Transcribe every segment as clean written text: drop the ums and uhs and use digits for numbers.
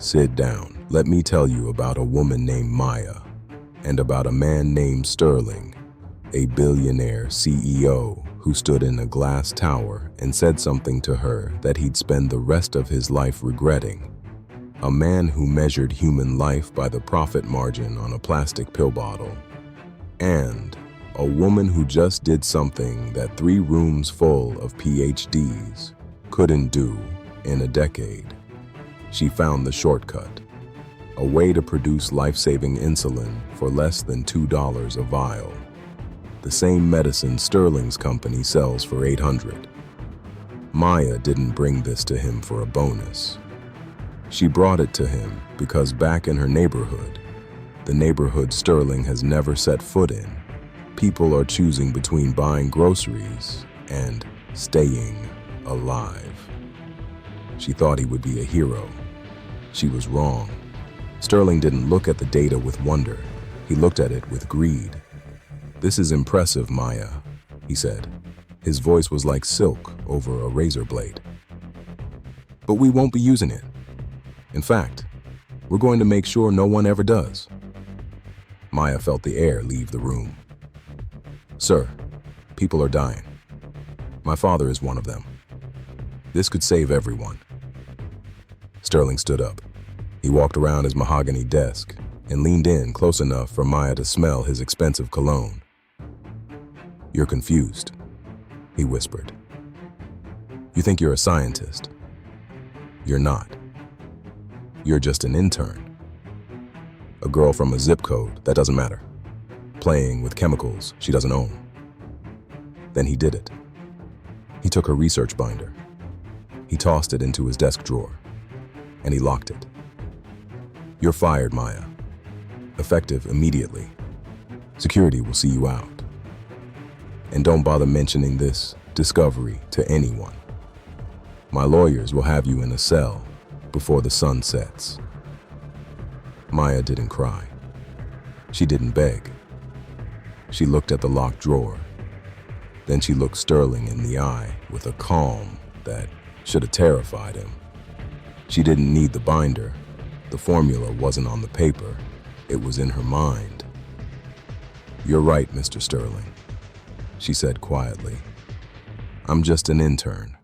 Sit down. Let me tell you about a woman named Maya and about a man named Sterling, a billionaire CEO who stood in a glass tower and said something to her that he'd spend the rest of his life regretting. A man who measured human life by the profit margin on a plastic pill bottle. And a woman who just did something that 3 rooms full of PhDs couldn't do in a decade. She found the shortcut, a way to produce life-saving insulin for less than $2 a vial. The same medicine Sterling's company sells for $800. Maya didn't bring this to him for a bonus. She brought it to him because back in her neighborhood, the neighborhood Sterling has never set foot in, people are choosing between buying groceries and staying alive. She thought he would be a hero. She was wrong. Sterling didn't look at the data with wonder. He looked at it with greed. "This is impressive, Maya," he said. His voice was like silk over a razor blade. "But we won't be using it. In fact, we're going to make sure no one ever does." Maya felt the air leave the room. "Sir, people are dying. My father is one of them. This could save everyone." Sterling stood up. He walked around his mahogany desk and leaned in close enough for Maya to smell his expensive cologne. "You're confused," he whispered. "You think you're a scientist. You're not. You're just an intern. A girl from a zip code that doesn't matter, playing with chemicals she doesn't own." Then he did it. He took her research binder. He tossed it into his desk drawer, and he locked it. "You're fired, Maya. Effective immediately. Security will see you out. And don't bother mentioning this discovery to anyone. My lawyers will have you in a cell before the sun sets." Maya didn't cry. She didn't beg. She looked at the locked drawer. Then she looked Sterling in the eye with a calm that should have terrified him. She didn't need the binder. The formula wasn't on the paper. It was in her mind. "You're right, Mr. Sterling," she said quietly. "I'm just an intern.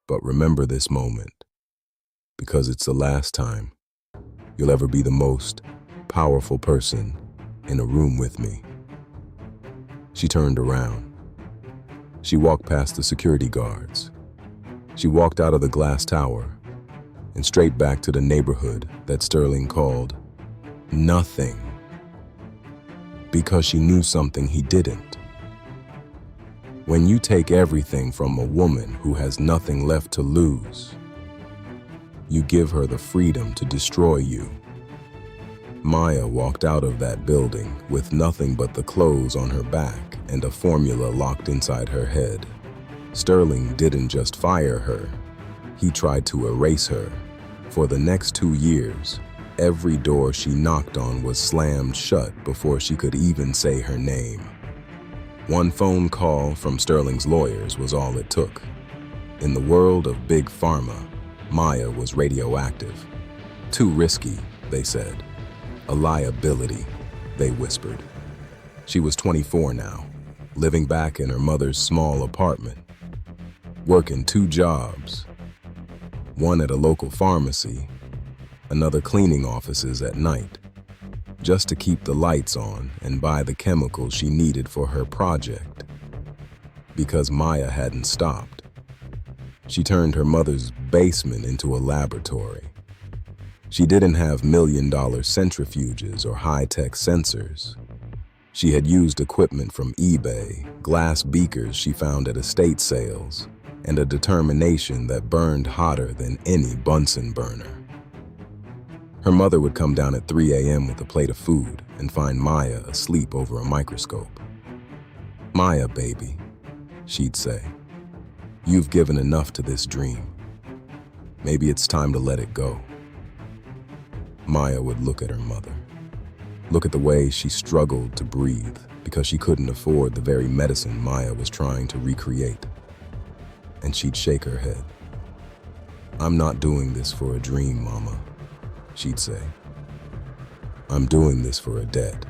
But remember this moment, because it's the last time you'll ever be the most powerful person in a room with me." She turned around. She walked past the security guards. She walked out of the glass tower and straight back to the neighborhood that Sterling called nothing, because she knew something he didn't. When you take everything from a woman who has nothing left to lose, you give her the freedom to destroy you. Maya walked out of that building with nothing but the clothes on her back and a formula locked inside her head. Sterling didn't just fire her, he tried to erase her. For the next 2 years, every door she knocked on was slammed shut before she could even say her name. One phone call from Sterling's lawyers was all it took. In the world of big pharma, Maya was radioactive. Too risky, they said. A liability, they whispered. She was 24 now, living back in her mother's small apartment, working 2 jobs, one at a local pharmacy, another cleaning offices at night, just to keep the lights on and buy the chemicals she needed for her project. Because Maya hadn't stopped. She turned her mother's basement into a laboratory. She didn't have $1-million centrifuges or high-tech sensors. She had used equipment from eBay, glass beakers she found at estate sales, and a determination that burned hotter than any Bunsen burner. Her mother would come down at 3 a.m. with a plate of food and find Maya asleep over a microscope. "Maya, baby," she'd say, "you've given enough to this dream. Maybe it's time to let it go." Maya would look at her mother, look at the way she struggled to breathe because she couldn't afford the very medicine Maya was trying to recreate. And she'd shake her head. "I'm not doing this for a dream, Mama. she'd say. I'm doing this for a debt,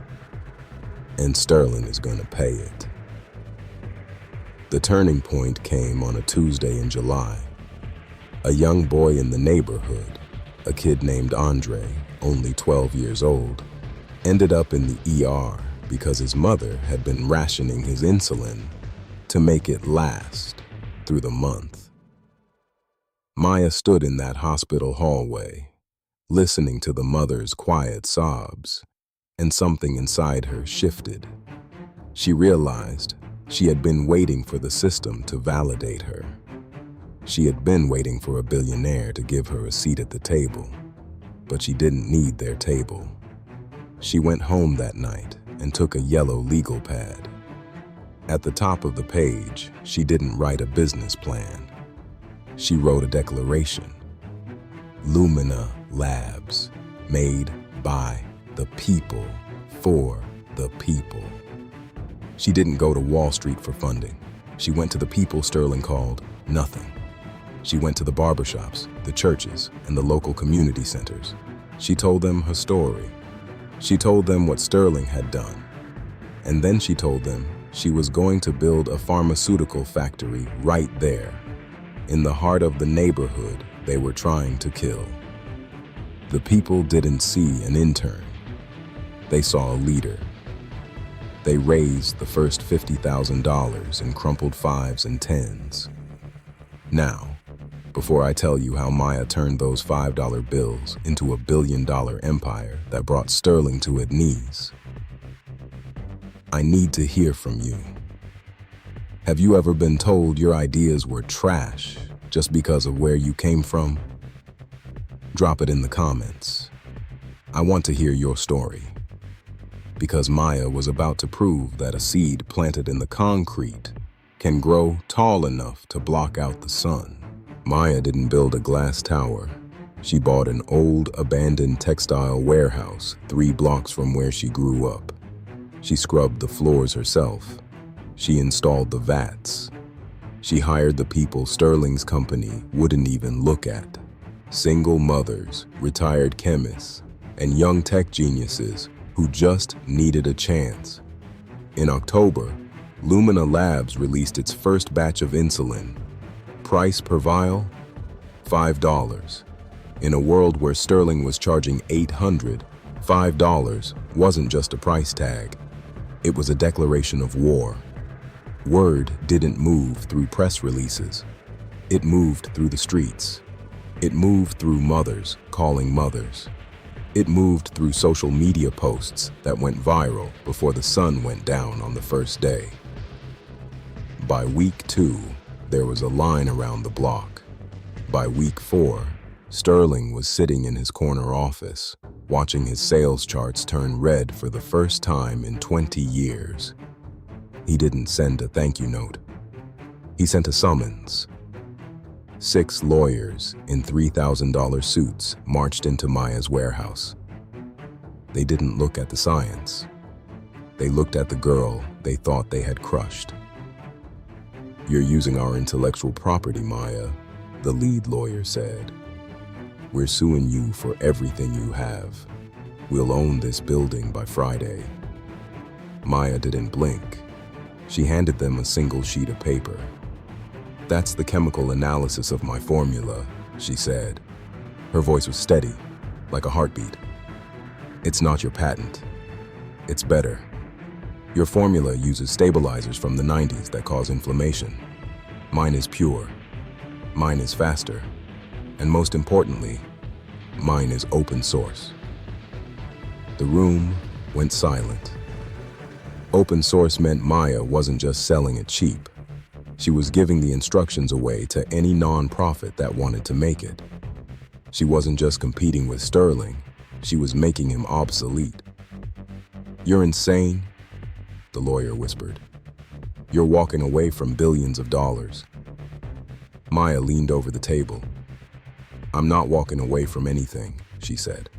and Sterling is going to pay it. The turning point came on a Tuesday in July. A young boy in the neighborhood, a kid named Andre, only 12 years old, ended up in the ER because his mother had been rationing his insulin to make it last through the month. Maya stood in that hospital hallway, listening to the mother's quiet sobs, and something inside her shifted. She realized she had been waiting for the system to validate her. She had been waiting for a billionaire to give her a seat at the table, but she didn't need their table. She went home that night and took a yellow legal pad. At the top of the page, she didn't write a business plan. She wrote a declaration. Lumina Labs, made by the people, for the people. She didn't go to Wall Street for funding. She went to the people Sterling called nothing. She went to the barbershops, the churches, and the local community centers. She told them her story. She told them what Sterling had done. And then she told them she was going to build a pharmaceutical factory right there, in the heart of the neighborhood they were trying to kill. The people didn't see an intern. They saw a leader. They raised the first $50,000 in crumpled 5s and 10s. Now, before I tell you how Maya turned those $5 bills into a $1 billion empire that brought Sterling to its knees, I need to hear from you. Have you ever been told your ideas were trash just because of where you came from? Drop it in the comments. I want to hear your story. Because Maya was about to prove that a seed planted in the concrete can grow tall enough to block out the sun. Maya didn't build a glass tower. She bought an old, abandoned textile warehouse 3 blocks from where she grew up. She scrubbed the floors herself. She installed the vats. She hired the people Sterling's company wouldn't even look at. Single mothers, retired chemists, and young tech geniuses who just needed a chance. In October, Lumina Labs released its first batch of insulin. Price per vial? $5. In a world where Sterling was charging $800, $5 wasn't just a price tag. It was a declaration of war. Word didn't move through press releases. It moved through the streets. It moved through mothers calling mothers. It moved through social media posts that went viral before the sun went down on the first day. By week 2, there was a line around the block. By week 4, Sterling was sitting in his corner office, watching his sales charts turn red for the first time in 20 years. He didn't send a thank you note. He sent a summons. 6 lawyers in $3,000 suits marched into Maya's warehouse. They didn't look at the science. They looked at the girl they thought they had crushed. "You're using our intellectual property, Maya," the lead lawyer said. "We're suing you for everything you have. We'll own this building by Friday." Maya didn't blink. She handed them a single sheet of paper. "That's the chemical analysis of my formula," she said. Her voice was steady, like a heartbeat. "It's not your patent. It's better. Your formula uses stabilizers from the 90s that cause inflammation. Mine is pure. Mine is faster. And most importantly, mine is open source." The room went silent. Open source meant Maya wasn't just selling it cheap. She was giving the instructions away to any non-profit that wanted to make it. She wasn't just competing with Sterling, she was making him obsolete. "You're insane," the lawyer whispered. "You're walking away from billions of dollars." Maya leaned over the table. "I'm not walking away from anything," she said.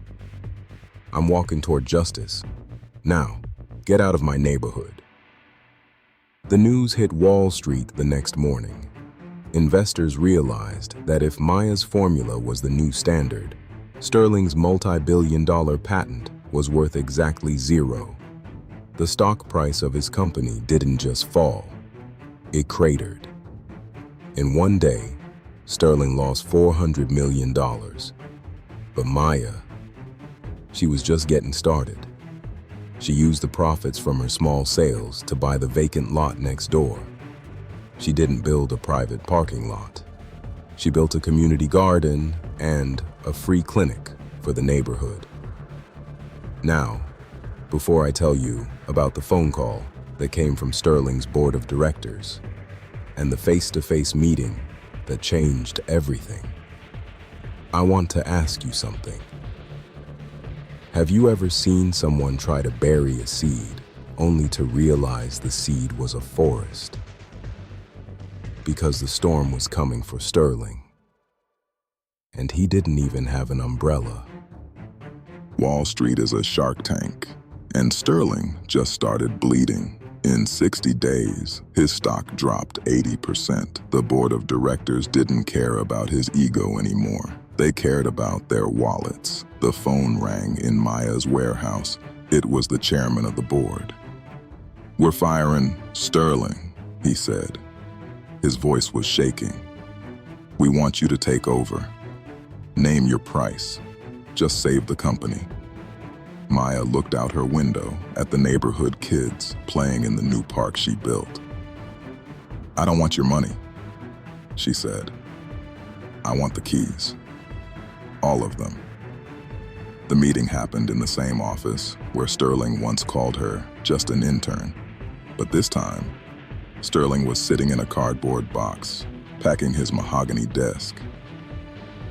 "I'm walking toward justice. Now, get out of my neighborhood." The news hit Wall Street the next morning. Investors realized that if Maya's formula was the new standard, Sterling's multi-billion-dollar patent was worth exactly zero. The stock price of his company didn't just fall, it cratered. In one day, Sterling lost $400 million. But Maya, she was just getting started. She used the profits from her small sales to buy the vacant lot next door. She didn't build a private parking lot. She built a community garden and a free clinic for the neighborhood. Now, before I tell you about the phone call that came from Sterling's board of directors and the face-to-face meeting that changed everything, I want to ask you something. Have you ever seen someone try to bury a seed only to realize the seed was a forest? Because the storm was coming for Sterling, and he didn't even have an umbrella. Wall Street is a shark tank, and Sterling just started bleeding. In 60 days, his stock dropped 80%. The board of directors didn't care about his ego anymore. They cared about their wallets. The phone rang in Maya's warehouse. It was the chairman of the board. "We're firing Sterling," he said. His voice was shaking. "We want you to take over. Name your price. Just save the company." Maya looked out her window at the neighborhood kids playing in the new park she built. "I don't want your money," she said. "I want the keys. All of them." The meeting happened in the same office where Sterling once called her just an intern. But this time, Sterling was sitting in a cardboard box, packing his mahogany desk.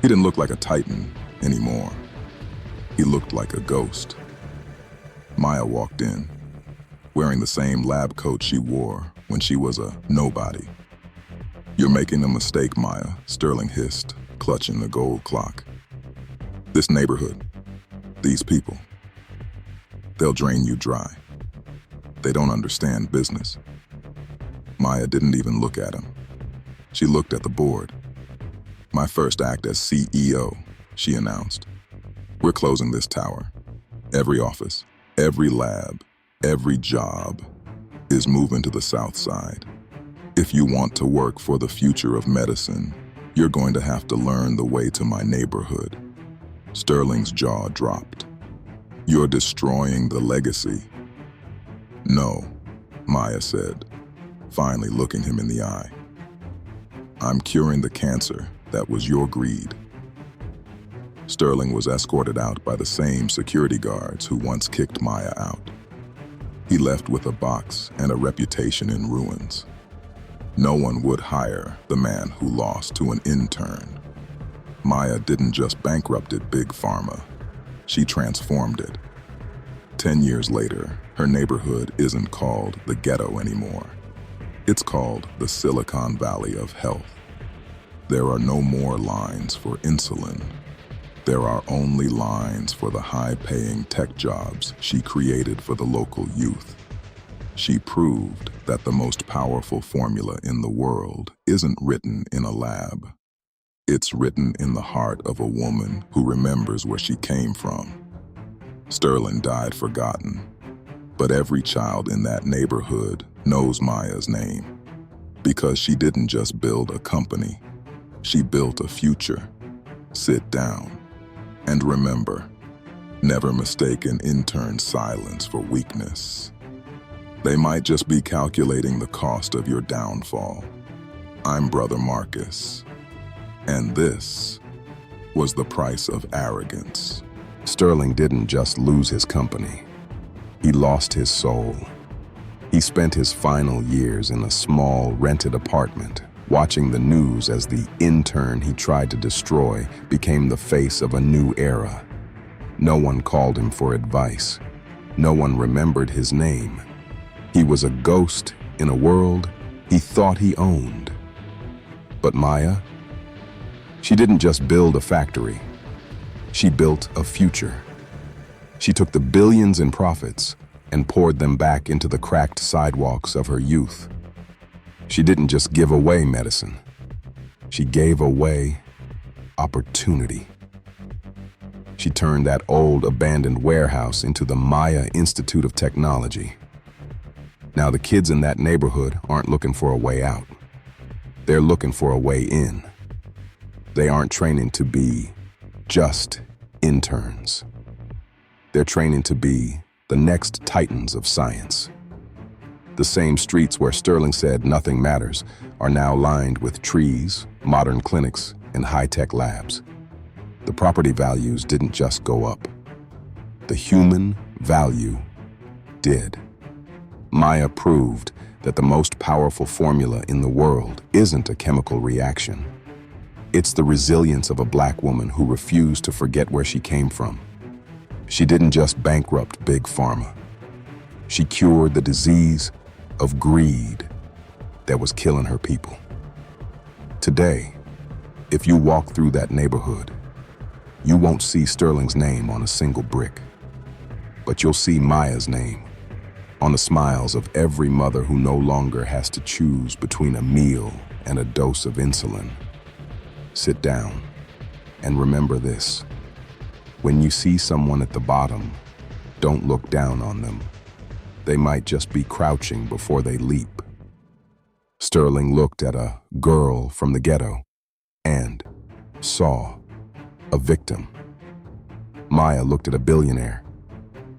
He didn't look like a titan anymore. He looked like a ghost. Maya walked in, wearing the same lab coat she wore when she was a nobody. "You're making a mistake, Maya," Sterling hissed, clutching the gold clock. "This neighborhood, these people, they'll drain you dry. They don't understand business." Maya didn't even look at him. She looked at the board. "My first act as CEO," she announced. "We're closing this tower. Every office, every lab, every job is moving to the south side. If you want to work for the future of medicine, you're going to have to learn the way to my neighborhood." Sterling's jaw dropped. "You're destroying the legacy." "No," Maya said, finally looking him in the eye. "I'm curing the cancer that was your greed." Sterling was escorted out by the same security guards who once kicked Maya out. He left with a box and a reputation in ruins. No one would hire the man who lost to an intern. Maya didn't just bankrupted Big Pharma, she transformed it. 10 years later, her neighborhood isn't called the ghetto anymore. It's called the Silicon Valley of health. There are no more lines for insulin. There are only lines for the high-paying tech jobs she created for the local youth. She proved that the most powerful formula in the world isn't written in a lab. It's written in the heart of a woman who remembers where she came from. Sterling died forgotten, but every child in that neighborhood knows Maya's name. Because she didn't just build a company, she built a future. Sit down and remember, never mistake an intern's silence for weakness. They might just be calculating the cost of your downfall. I'm Brother Marcus, and this was the price of arrogance. Sterling didn't just lose his company. He lost his soul. He spent his final years in a small rented apartment, watching the news as the intern he tried to destroy became the face of a new era. No one called him for advice. No one remembered his name. He was a ghost in a world he thought he owned. But Maya, she didn't just build a factory. She built a future. She took the billions in profits and poured them back into the cracked sidewalks of her youth. She didn't just give away medicine. She gave away opportunity. She turned that old abandoned warehouse into the Maya Institute of Technology. Now the kids in that neighborhood aren't looking for a way out. They're looking for a way in. They aren't training to be just interns. They're training to be the next titans of science. The same streets where Sterling said nothing matters are now lined with trees, modern clinics, and high-tech labs. The property values didn't just go up. The human value did. Maya proved that the most powerful formula in the world isn't a chemical reaction. It's the resilience of a black woman who refused to forget where she came from. She didn't just bankrupt Big Pharma. She cured the disease of greed that was killing her people. Today, if you walk through that neighborhood, you won't see Sterling's name on a single brick, but you'll see Maya's name on the smiles of every mother who no longer has to choose between a meal and a dose of insulin. Sit down and remember this. When you see someone at the bottom, don't look down on them. They might just be crouching before they leap. Sterling looked at a girl from the ghetto and saw a victim. Maya looked at a billionaire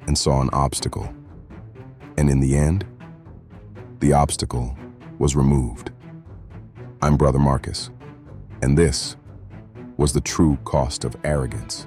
and saw an obstacle. And in the end, the obstacle was removed. I'm Brother Marcus, and this was the true cost of arrogance.